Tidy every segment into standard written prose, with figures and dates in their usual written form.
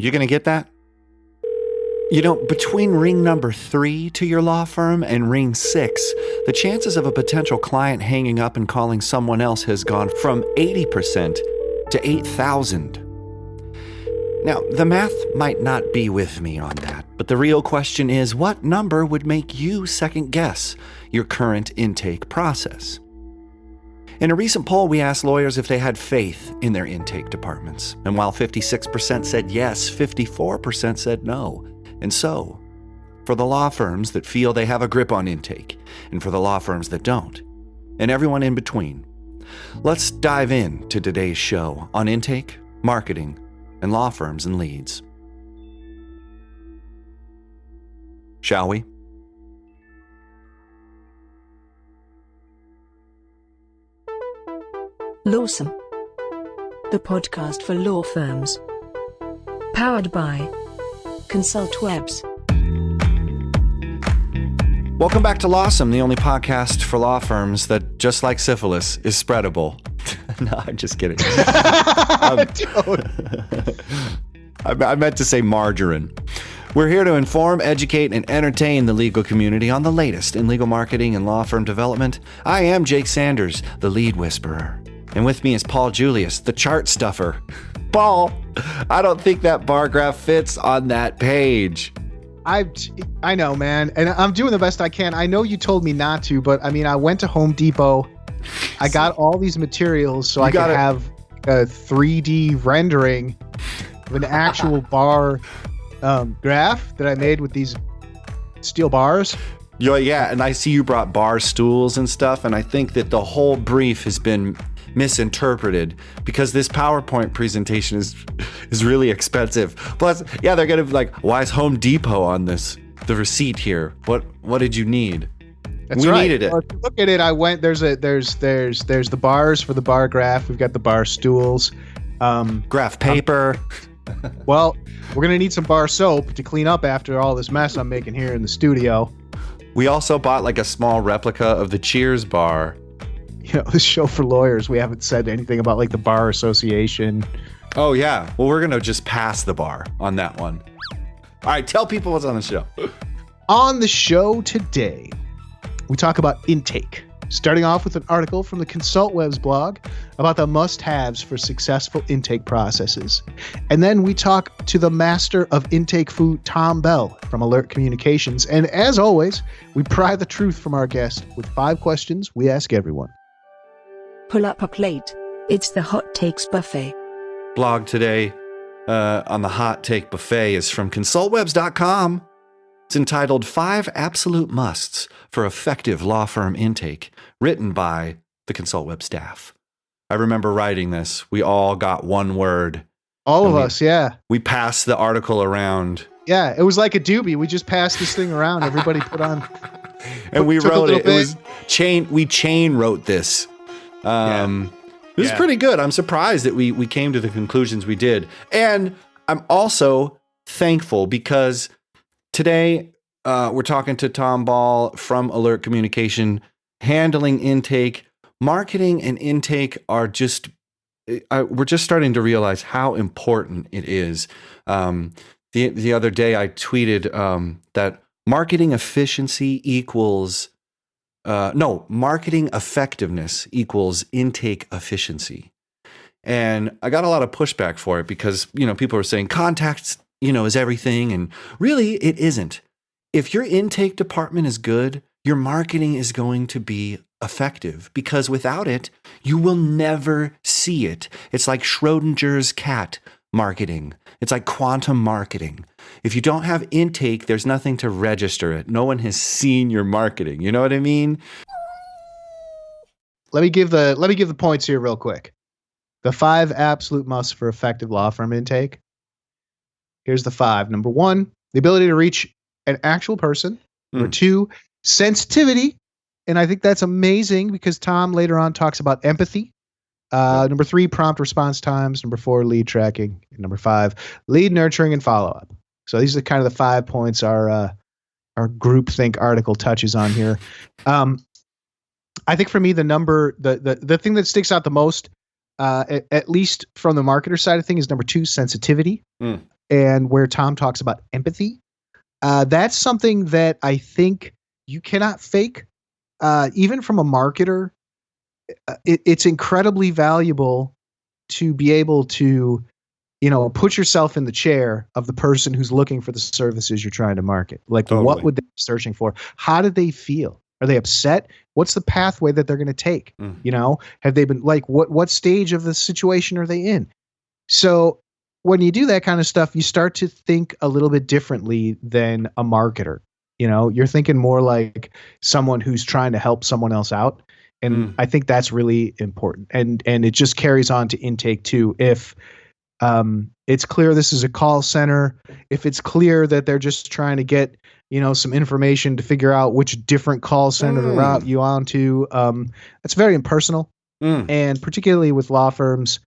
You going to get that? You know, between ring number 3 to your law firm and ring 6, the chances of a potential client hanging up and calling someone else has gone from 80% to 8,000. Now, the math might not be with me on that, but the real question is, what number would make you second guess your current intake process? In a recent poll, we asked lawyers if they had faith in their intake departments. And while 56% said yes, 54% said no. And so, for the law firms that feel they have a grip on intake, and for the law firms that don't, and everyone in between, let's dive in to today's show on intake, marketing, and law firms and leads. Shall we? Lawsome, the podcast for law firms. Powered by Consultwebs. Welcome back to Lawsome, the only podcast for law firms that, just like syphilis, is spreadable. No, I'm just kidding. I meant to say margarine. We're here to inform, educate, and entertain the legal community on the latest in legal marketing and law firm development. I am Jake Sanders, the lead whisperer. And with me is Paul Julius, the chart stuffer. Paul, I don't think that bar graph fits on that page. I know, man, and I'm doing the best I can. I know you told me not to, but I mean, I went to Home Depot. I got all these materials so I could have a 3D rendering of an actual bar graph that I made with these steel bars. Yeah, and I see you brought bar stools and stuff, and I think that the whole brief has been misinterpreted because this PowerPoint presentation is really expensive. Plus, yeah, they're gonna be like, why is Home Depot on this? The receipt here. What did you need? That's we right. needed it. Well, if you look at it, I went. There's the bars for the bar graph. We've got the bar stools. Graph paper. Well, we're gonna need some bar soap to clean up after all this mess I'm making here in the studio. We also bought like a small replica of the Cheers bar. You know, this show for lawyers, we haven't said anything about like the bar association. Oh yeah. Well, we're gonna just pass the bar on that one. All right, tell people what's on the show. On the show today, we talk about intake, starting off with an article from the Consultwebs blog about the must-haves for successful intake processes. And then we talk to the master of intake food, Tom Bell from Alert Communications. And as always, we pry the truth from our guest with 5 questions we ask everyone. Pull up a plate. It's the Hot Takes Buffet. Blog today on the Hot Take Buffet is from Consultwebs.com. It's entitled 5 Absolute Musts for Effective Law Firm Intake, written by the Consultwebs staff. I remember writing this. We all got one word. All of us, yeah. We passed the article around. Yeah, it was like a doobie. We just passed this thing around. Everybody put on. And we wrote it. It was we chain wrote this. It was pretty good. I'm surprised that we came to the conclusions we did. And I'm also thankful because today we're talking to Tom Ball from Alert Communication, handling intake. Marketing and intake are we're just starting to realize how important it is. The other day I tweeted that marketing efficiency equals marketing effectiveness equals intake efficiency. And I got a lot of pushback for it because, people are saying contacts, is everything. And really it isn't. If your intake department is good, your marketing is going to be effective because without it, you will never see it. It's like Schrodinger's cat marketing. It's like quantum marketing. If you don't have intake, there's nothing to register it. No one has seen your marketing. You know what I mean? Let me give the points here real quick. The 5 absolute musts for effective law firm intake. Here's the 5. Number 1, the ability to reach an actual person. Number 2, sensitivity. And I think that's amazing because Tom later on talks about empathy. Number 3, prompt response times. Number 4, lead tracking. And number 5, lead nurturing and follow-up. So these are kind of the 5 points our groupthink article touches on here. I think for me, the thing that sticks out the most, at least from the marketer side of things, is number 2, sensitivity. and where Tom talks about empathy. That's something that I think you cannot fake. Even from a marketer, it's incredibly valuable to be able to, put yourself in the chair of the person who's looking for the services you're trying to market. Like, Totally. What would they be searching for? How did they feel? Are they upset? What's the pathway that they're going to take? Have they been like, what stage of the situation are they in? So when you do that kind of stuff, you start to think a little bit differently than a marketer. You're thinking more like someone who's trying to help someone else out. And I think that's really important. And it just carries on to intake too. If it's clear this is a call center, if it's clear that they're just trying to get, some information to figure out which different call center to route you onto, that's very impersonal. And particularly with law firms,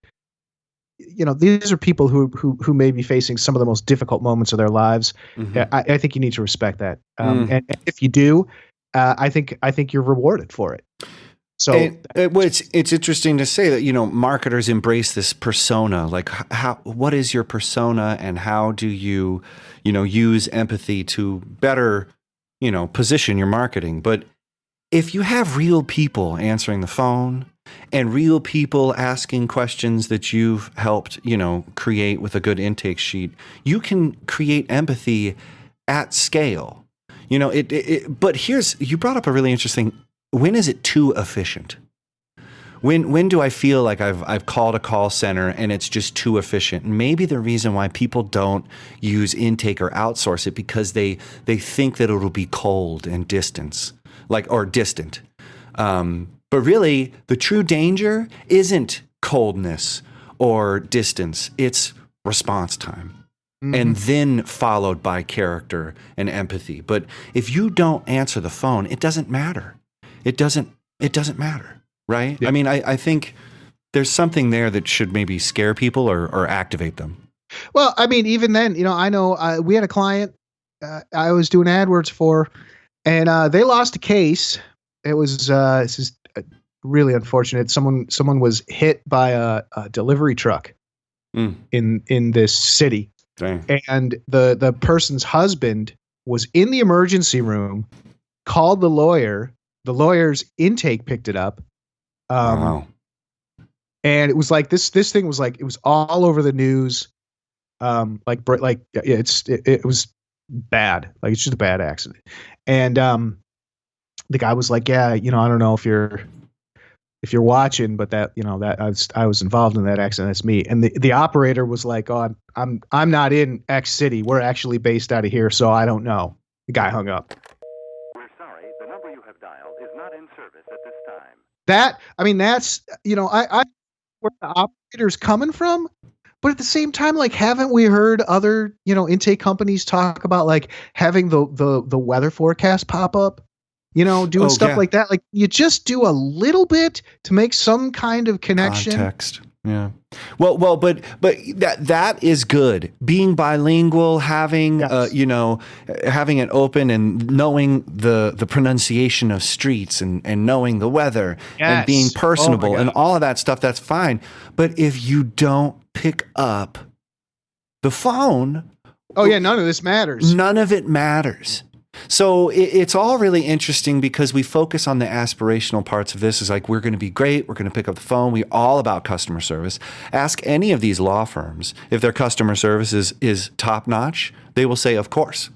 these are people who may be facing some of the most difficult moments of their lives. I think you need to respect that. And if you do, I think you're rewarded for it. So it's interesting to say that, marketers embrace this persona. Like, what is your persona, and how do you, use empathy to better, position your marketing? But if you have real people answering the phone and real people asking questions that you've helped, create with a good intake sheet, you can create empathy at scale. But you brought up a really interesting. When is it too efficient? When do I feel like I've called a call center and it's just too efficient? And maybe the reason why people don't use intake or outsource it because they think that it'll be cold and distant. But really, the true danger isn't coldness or distance. It's response time. And then followed by character and empathy. But if you don't answer the phone, it doesn't matter. It doesn't matter, right? Yeah. I mean, I think there's something there that should maybe scare people or activate them. Well, I mean, even then, I know we had a client I was doing AdWords for, and they lost a case. It was this is really unfortunate. Someone was hit by a delivery truck in this city. Dang. And the person's husband was in the emergency room, called the lawyer. The lawyer's intake picked it up. Wow. And it was like this thing was like, it was all over the news. It was bad. Like, it's just a bad accident. And the guy was like, yeah, I don't know if you're watching, but that I was involved in that accident. That's me. And the operator was like, oh, I'm not in X city. We're actually based out of here, so I don't know. The guy hung up. We're sorry, the number you have dialed is not in service at this time. That's I where the operator's coming from, but at the same time, like, haven't we heard other intake companies talk about like having the weather forecast pop up? Doing stuff like that. Like, you just do a little bit to make some kind of connection. Context. Yeah. Well, but that is good. Being bilingual, having having it open and knowing the pronunciation of streets and knowing the weather and being personable and all of that stuff, that's fine. But if you don't pick up the phone, none of this matters. None of it matters. So it's all really interesting because we focus on the aspirational parts of this. Is like, we're going to be great. We're going to pick up the phone. We're all about customer service. Ask any of these law firms if their customer service is top notch. They will say, of course.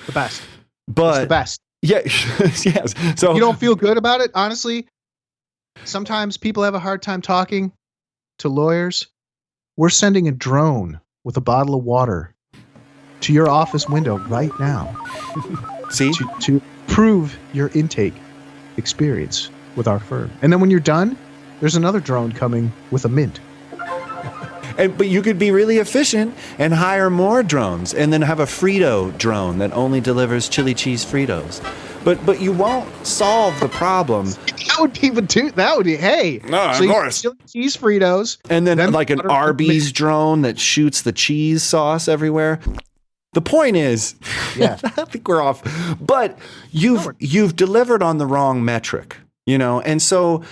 The best. But it's the best. Yeah. Yes. So you don't feel good about it, honestly. Sometimes people have a hard time talking to lawyers. We're sending a drone with a bottle of water to your office window right now. See? To prove your intake experience with our firm. And then when you're done, there's another drone coming with a mint. But you could be really efficient and hire more drones and then have a Frito drone that only delivers chili cheese Fritos. But you won't solve the problem. That would be hey. No, so of course. Chili cheese Fritos. And then like an Arby's drone that shoots the cheese sauce everywhere. The point is, I think we're off, but you've delivered on the wrong metric. And so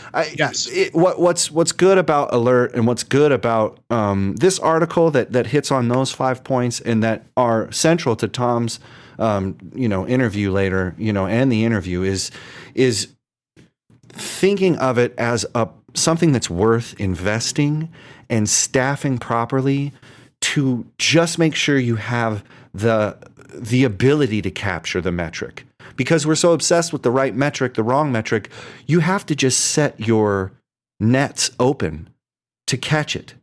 what's good about Alert and what's good about this article that hits on those 5 points and that are central to Tom's interview later, and the interview is thinking of it as something that's worth investing and staffing properly to just make sure you have the ability to capture the metric. Because we're so obsessed with the right metric, the wrong metric, you have to just set your nets open to catch it.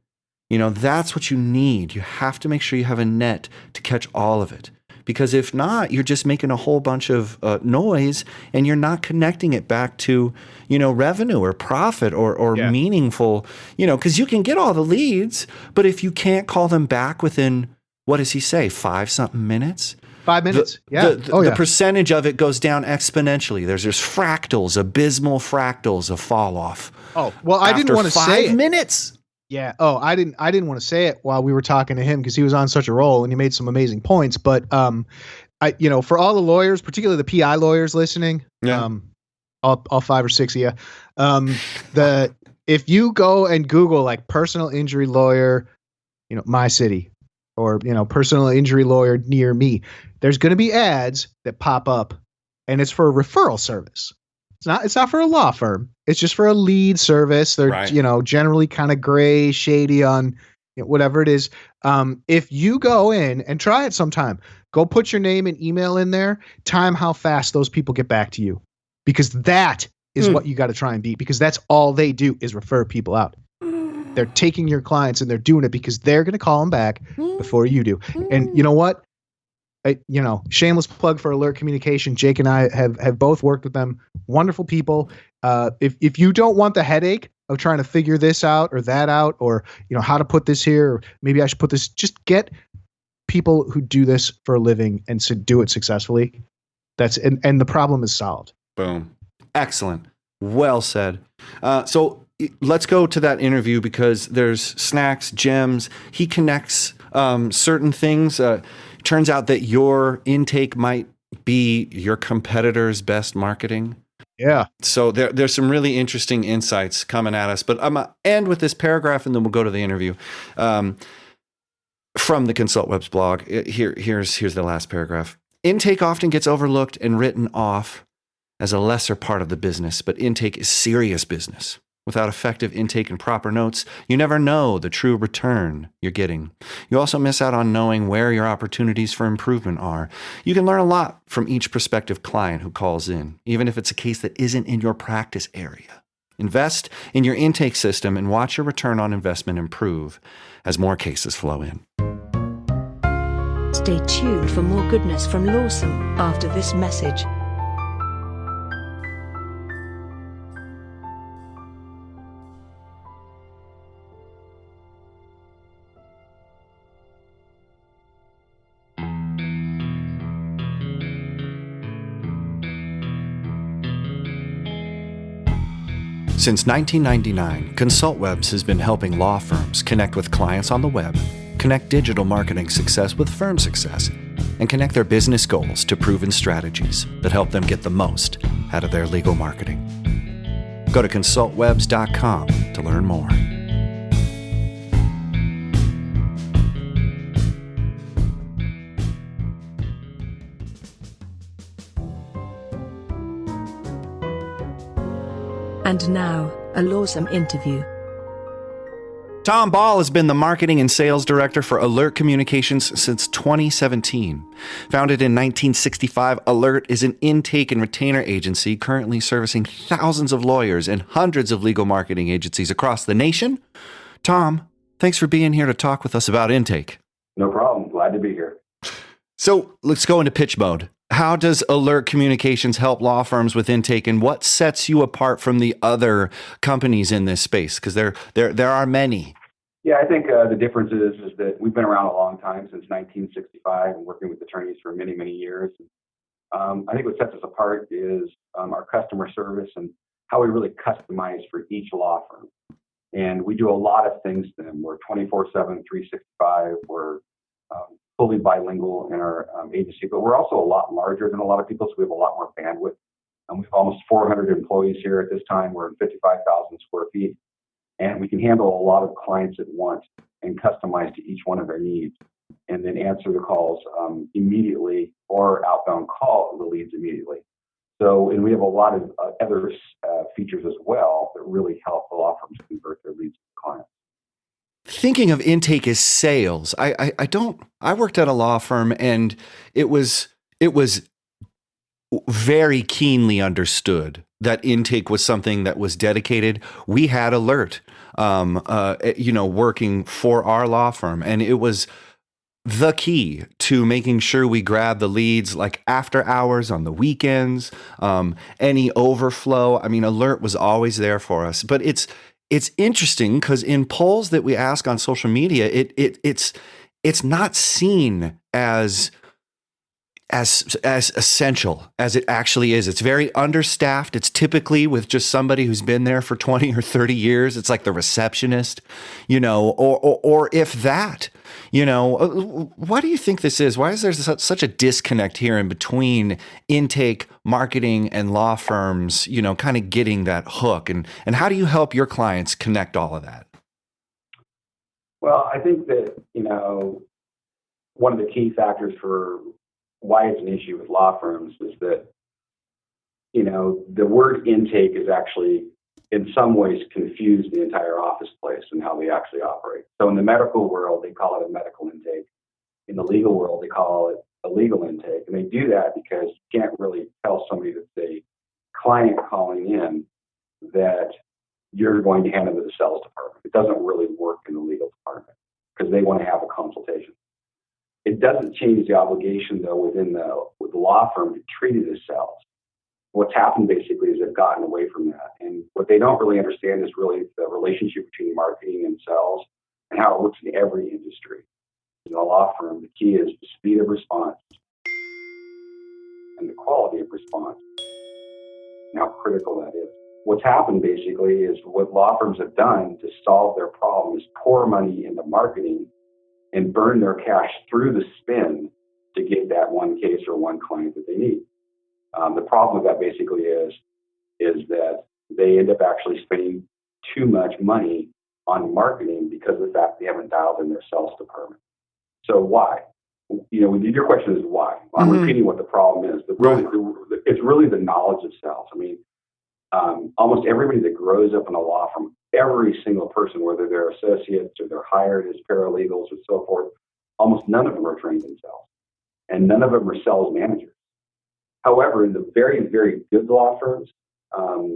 That's what you need. You have to make sure you have a net to catch all of it. Because if not, you're just making a whole bunch of noise and you're not connecting it back to, revenue or profit or meaningful, because you can get all the leads, but if you can't call them back within, what does he say, 5-something minutes? 5 minutes. The percentage of it goes down exponentially. There's fractals, abysmal fractals of fall off. Oh, well, I didn't want to say 5 minutes. Yeah. Oh, I didn't want to say it while we were talking to him because he was on such a roll and he made some amazing points. But for all the lawyers, particularly the PI lawyers listening, all 5 or 6 of you, if you go and Google like personal injury lawyer, my city, or personal injury lawyer near me, there's going to be ads that pop up, and it's for a referral service. It's not for a law firm. It's just for a lead service. They're generally kind of gray, shady on whatever it is. If you go in and try it sometime, go put your name and email in there. Time how fast those people get back to you, because that is what you got to try and beat. Because that's all they do is refer people out. They're taking your clients and they're doing it because they're going to call them back before you do. And you know what? Shameless plug for Alert Communication. Jake and I have both worked with them. Wonderful people. If you don't want the headache of trying to figure this out or that out, or how to put this here, or maybe I should put this, just get people who do this for a living and do it successfully. And the problem is solved. Boom. Excellent. Well said. So let's go to that interview because there's snacks, gems. He connects certain things. Turns out that your intake might be your competitor's best marketing. Yeah. So there's some really interesting insights coming at us. But I'm going to end with this paragraph and then we'll go to the interview. From the Consultwebs blog. Here's the last paragraph. Intake often gets overlooked and written off as a lesser part of the business, but intake is serious business. Without effective intake and proper notes, you never know the true return you're getting. You also miss out on knowing where your opportunities for improvement are. You can learn a lot from each prospective client who calls in, even if it's a case that isn't in your practice area. Invest in your intake system and watch your return on investment improve as more cases flow in. Stay tuned for more goodness from Lawson after this message. Since 1999, Consultwebs has been helping law firms connect with clients on the web, connect digital marketing success with firm success, and connect their business goals to proven strategies that help them get the most out of their legal marketing. Go to consultwebs.com to learn more. And now, a Lawsome interview. Tom Ball has been the marketing and sales director for Alert Communications since 2017. Founded in 1965, Alert is an intake and retainer agency currently servicing thousands of lawyers and hundreds of legal marketing agencies across the nation. Tom, thanks for being here to talk with us about intake. No problem. Glad to be here. So let's go into pitch mode. How does Alert Communications help law firms with intake, and what sets you apart from the other companies in this space? Because there are many. Yeah, I think the difference is that we've been around a long time, since 1965, and working with attorneys for many, many years. I think what sets us apart is our customer service and how we really customize for each law firm. And we do a lot of things to them. We're 24/7, 365. We're fully bilingual in our agency, but we're also a lot larger than a lot of people, so we have a lot more bandwidth We have almost 400 employees here at this time. We're in 55,000 square feet, and we can handle a lot of clients at once and customize to each one of their needs, and then answer the calls immediately or outbound call the leads immediately. So, and we have a lot of other features as well that really help the law firms convert their leads to clients. Thinking of intake as sales, I worked at a law firm, and it was very keenly understood that intake was something that was dedicated. We had Alert, working for our law firm, and it was the key to making sure we grab the leads like after hours on the weekends, any overflow. I mean, Alert was always there for us. But it's interesting because in polls that we ask on social media, it's not seen as essential as it actually is. It's very understaffed. It's typically with just somebody who's been there for 20 or 30 years. It's like the receptionist, or if that, what do you think this is? Why is there such a disconnect here in between intake, marketing, and law firms, kind of getting that hook? And how do you help your clients connect all of that? Well, I think that, one of the key factors for why it's an issue with law firms is that, the word intake is actually in some ways confused the entire office place and how they actually operate. So in the medical world, they call it a medical intake. In the legal world, they call it a legal intake. And they do that because you can't really tell somebody that's a client calling in that you're going to hand them to the sales department. It doesn't really work in the legal department because they want to have a consultation. It doesn't change the obligation, though, with the law firm to treat it as sales. What's happened basically is they've gotten away from that. And what they don't really understand is really the relationship between marketing and sales and how it works in every industry. In a law firm, the key is the speed of response and the quality of response and how critical that is. What's happened basically is what law firms have done to solve their problem is pour money into marketing and burn their cash through the spin to get that one case or one client that they need. The problem with that basically is that they end up actually spending too much money on marketing because of the fact they haven't dialed in their sales department. So why? Your question is why. I'm repeating what the problem is. It's really the knowledge of sales. I mean, almost everybody that grows up in a law firm, every single person, whether they're associates or they're hired as paralegals or so forth, almost none of them are trained in sales, and none of them are sales managers. However, in the very, very good law firms,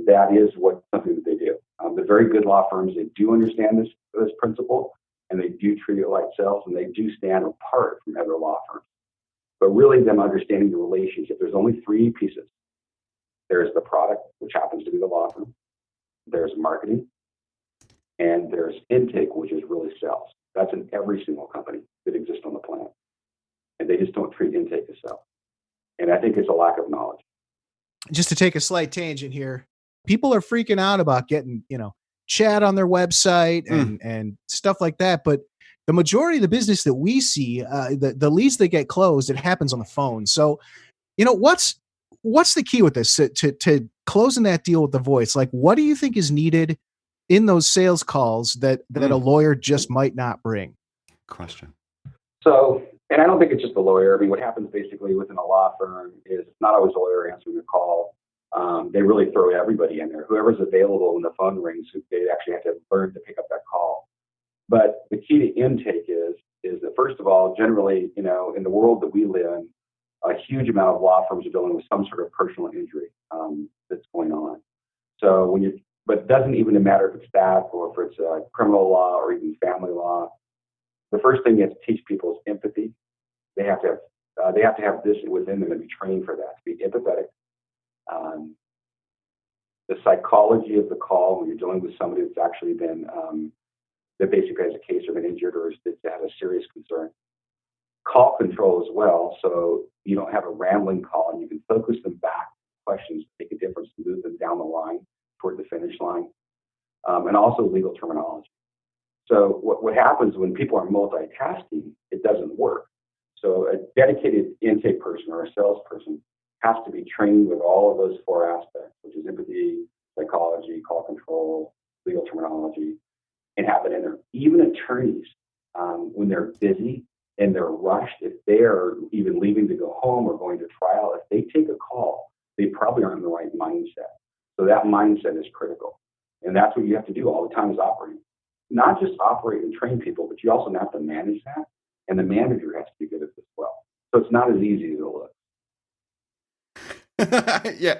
that is something that they do. The very good law firms, they do understand this principle, and they do treat it like sales, and they do stand apart from other law firms. But really, them understanding the relationship, there's only three pieces. There's the product, which happens to be the law firm. There's marketing, and there's intake, which is really sales. That's in every single company that exists on the planet, and they just don't treat intake as sales. And I think it's a lack of knowledge. Just to take a slight tangent here, people are freaking out about getting, chat on their website and stuff like that. But the majority of the business that we see, the leads that get closed, it happens on the phone. So, what's the key with this to closing that deal with the voice? Like, what do you think is needed in those sales calls that a lawyer just might not bring? Question. So, and I don't think it's just the lawyer. I mean, what happens basically within a law firm is it's not always a lawyer answering the call. They really throw everybody in there. Whoever's available when the phone rings, they actually have to learn to pick up that call. But the key to intake is that, first of all, generally, in the world that we live in, a huge amount of law firms are dealing with some sort of personal injury that's going on. So but it doesn't even matter if it's that or if it's criminal law or even family law. The first thing you have to teach people is empathy. They have to have this within them and be trained for that, to be empathetic. The psychology of the call when you're dealing with somebody that's actually been, that basically has a case or been injured or that has a serious concern. Call control as well, so you don't have a rambling call and you can focus them back. Questions make a difference to move them down the line toward the finish line, and also legal terminology. So what happens when people are multitasking, it doesn't work. So a dedicated intake person or a salesperson has to be trained with all of those four aspects, which is empathy, psychology, call control, legal terminology, and have it in there. Even attorneys, when they're busy and they're rushed, if they're even leaving to go home or going to trial, if they take a call, they probably aren't in the right mindset. So that mindset is critical. And that's what you have to do all the time, is operate. Not just operate and train people, but you also have to manage that. And the manager has to be good at this as well. So it's not as easy as it looks. Yeah,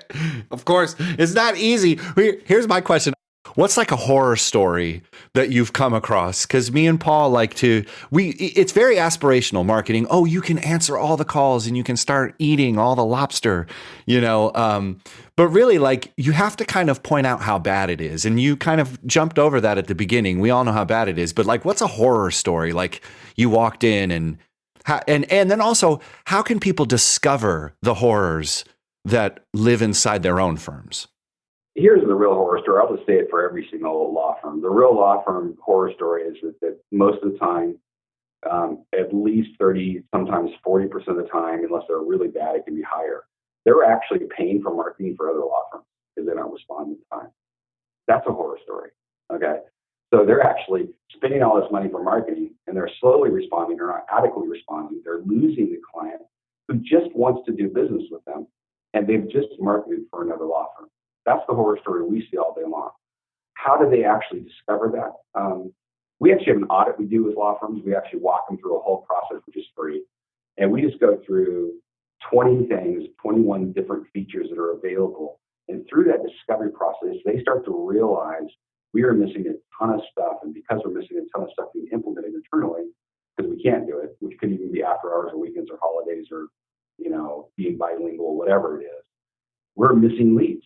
of course. It's not easy. Here's my question. What's like a horror story that you've come across? Because me and Paul like to, it's very aspirational marketing. Oh, you can answer all the calls and you can start eating all the lobster, but really, like, you have to kind of point out how bad it is. And you kind of jumped over that at the beginning. We all know how bad it is, but like, what's a horror story? Like, you walked in and then also, how can people discover the horrors that live inside their own firms? Here's the real horror story. I'll just say it for every single law firm. The real law firm horror story is that most of the time, at least 30, sometimes 40% of the time, unless they're really bad, it can be higher. They're actually paying for marketing for other law firms because they don't respond in time. That's a horror story. Okay. So they're actually spending all this money for marketing and they're slowly responding. They're not adequately responding. They're losing the client who just wants to do business with them. And they've just marketed for another law firm. That's the horror story we see all day long. How do they actually discover that? We actually have an audit we do with law firms. We actually walk them through a whole process, which is free. And we just go through 20 things, 21 different features that are available. And through that discovery process, they start to realize we are missing a ton of stuff. And because we're missing a ton of stuff being implemented internally, because we can't do it, which could even be after hours or weekends or holidays or, being bilingual, whatever it is, we're missing leads.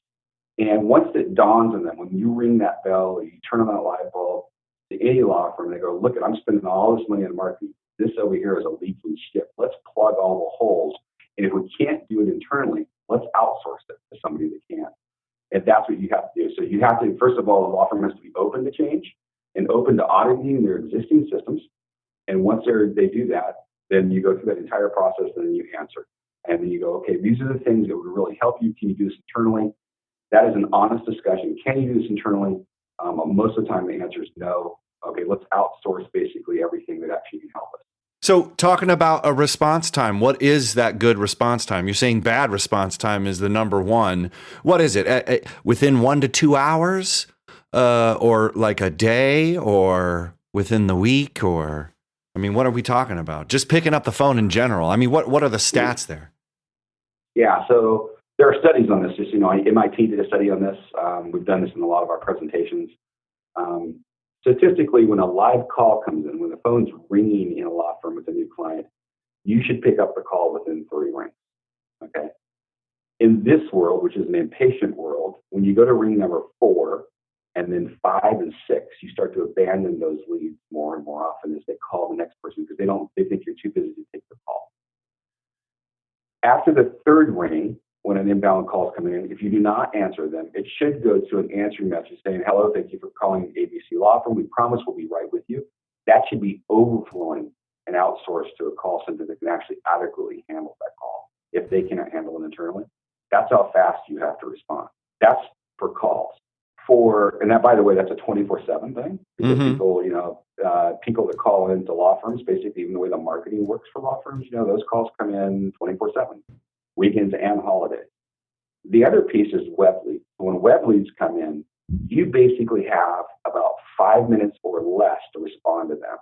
And once it dawns on them, when you ring that bell or you turn on that light bulb to any law firm, they go, look, I'm spending all this money on marketing. This over here is a leaking ship. Let's plug all the holes. And if we can't do it internally, let's outsource it to somebody that can. And that's what you have to do. So you have to, first of all, the law firm has to be open to change and open to auditing their existing systems. And once they do that, then you go through that entire process and then you answer. And then you go, okay, these are the things that would really help you. Can you do this internally? That is an honest discussion. Can you do this internally? Most of the time, the answer is no. Okay, let's outsource basically everything that actually can help us. So talking about a response time, what is that good response time? You're saying bad response time is the number one. What is it? Within 1 to 2 hours? Or like a day? Or within the week? Or, what are we talking about? Just picking up the phone in general. What are the stats there? Yeah, so there are studies on this. Just, MIT did a study on this. We've done this in a lot of our presentations. Statistically, when a live call comes in, when the phone's ringing in a law firm with a new client, you should pick up the call within 3 rings. Okay. In this world, which is an impatient world, when you go to ring number 4 and then 5 and 6, you start to abandon those leads more and more often as they call the next person because they think you're too busy to take the call. After the 3rd ring, when an inbound call is coming in, if you do not answer them, it should go to an answering message saying, hello, thank you for calling ABC Law Firm. We promise we'll be right with you. That should be overflowing and outsourced to a call center that can actually adequately handle that call. If they cannot handle it internally, that's how fast you have to respond. That's for calls. And that, by the way, that's a 24/7 thing because people that call into law firms, basically even the way the marketing works for law firms, those calls come in 24/7. Weekends and holidays. The other piece is web leads. When web leads come in, you basically have about 5 minutes or less to respond to them.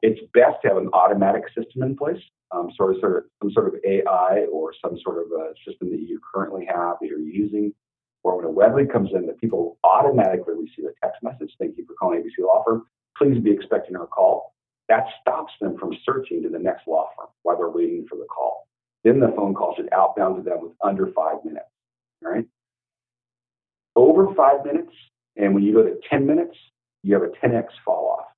It's best to have an automatic system in place, some sort of AI or some sort of a system that you currently have that you're using, where when a web lead comes in, that people automatically receive a text message. Thank you for calling ABC Law Firm. Please be expecting our call. That stops them from searching to the next law firm while they're waiting for the call. Then the phone call should outbound to them with under 5 minutes. All right. Over 5 minutes, and when you go to 10 minutes, you have a 10x fall off.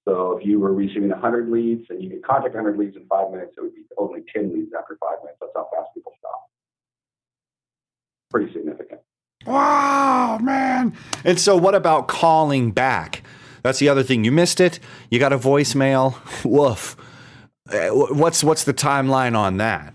So if you were receiving 100 leads and you could contact 100 leads in 5 minutes, it would be only 10 leads after 5 minutes. That's how fast people stop. Pretty significant. Wow, man. And so what about calling back? That's the other thing. You missed it. You got a voicemail. Woof. What's the timeline on that?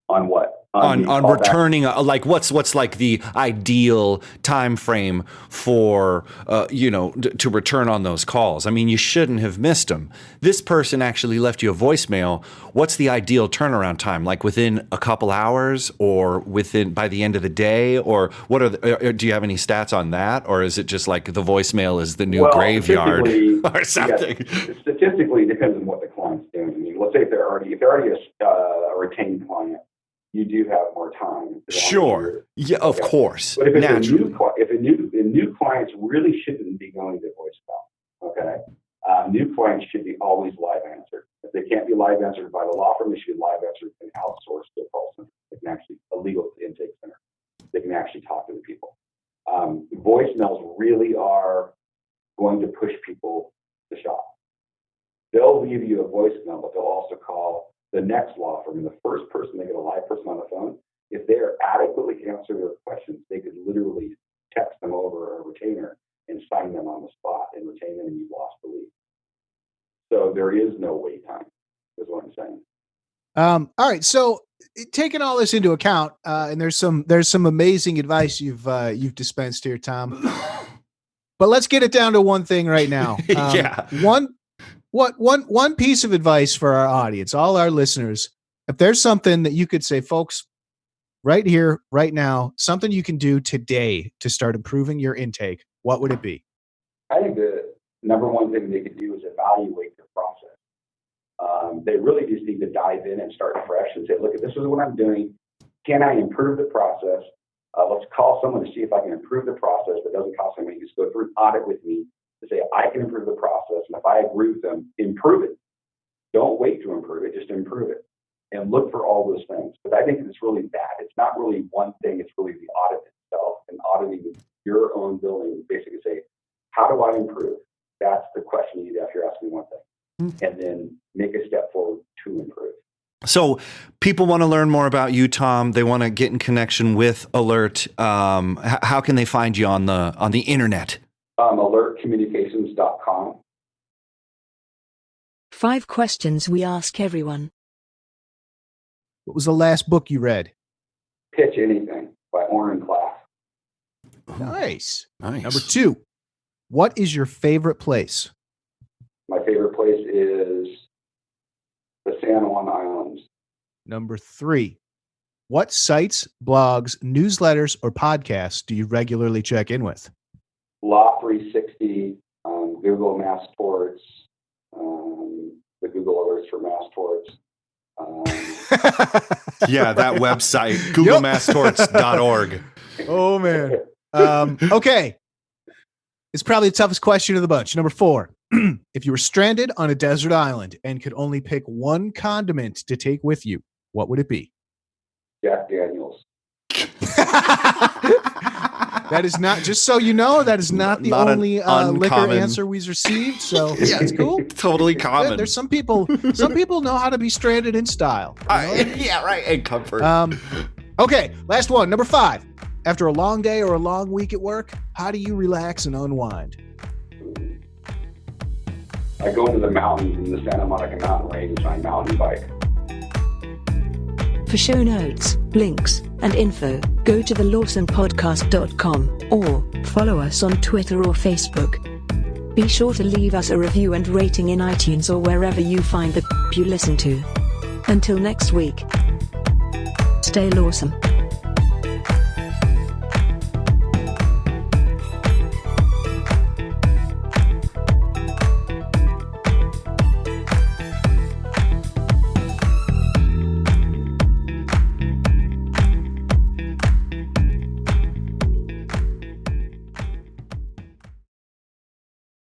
On what? On returning, like what's like the ideal time frame for to return on those calls. I mean, you shouldn't have missed them. This person actually left you a voicemail. What's the ideal turnaround time? Like within a couple hours, or by the end of the day, or what are? Do you have any stats on that, or is it just like the voicemail is the new graveyard or something? Yes, statistically, it depends on what the client's doing. I mean, let's say if they're already a retained client, you do have more time. Sure. Yeah, of course. But if it's new clients really shouldn't be going to voicemail. Okay. New clients should be always live answered. If they can't be live answered by the law firm, they should be live answered and outsourced to a call center. They can actually a legal intake center. They can actually talk to the people. Voicemails really are going to push people to shop. They'll leave you a voicemail, but they'll also call the next law firm, and the first person they get a live person on the phone, if they are adequately answer their questions, they could literally text them over a retainer and sign them on the spot and retain them, and you've lost the lead. So there is no wait time, is what I'm saying. All right. So taking all this into account, and there's some amazing advice you've dispensed here, Tom. But let's get it down to one thing right now. Yeah. One piece of advice for our audience, all our listeners, if there's something that you could say, folks, right here, right now, something you can do today to start improving your intake, what would it be? I think the number one thing they could do is evaluate their process. They really just need to dive in and start fresh and say, look, this is what I'm doing. Can I improve the process? Let's call someone to see if I can improve the process. That doesn't cost them anything. Just go through an audit with me to say I can improve the process. And if I agree with them, improve it. Don't wait to improve it. Just improve it. And look for all those things. But I think it's really that. It's not really one thing. It's really the audit itself and auditing your own building. Basically say, how do I improve? That's the question you need if you're asking one thing. And then make a step forward to improve. So people want to learn more about you, Tom. They want to get in connection with Alert. How can they find you on the internet? Alertcommunications.com. 5 questions we ask everyone. What was the last book you read? Pitch Anything by Oren Klaff. Nice. Number 2, what is your favorite place? My favorite place is the San Juan Islands. Number 3, what sites, blogs, newsletters, or podcasts do you regularly check in with? Law 360, Google Mass Torts, the Google Alerts for Mass Torts. Yeah, that website, googlemastorts.org. Oh, man. Okay. It's probably the toughest question of the bunch. Number 4, if you were stranded on a desert island and could only pick one condiment to take with you, what would it be? Jack Daniels. That is not, just so you know, that is not the only liquor answer we've received. So yeah, it's cool. Totally common. There's some people know how to be stranded in style. Yeah, right. And comfort. Okay, last one. Number 5. After a long day or a long week at work, how do you relax and unwind? I go into the mountains in the Santa Monica mountain range and I mountain bike. For show notes, links, and info, go to thelawsonepodcast.com or follow us on Twitter or Facebook. Be sure to leave us a review and rating in iTunes or wherever you find the you listen to. Until next week, stay lawsome.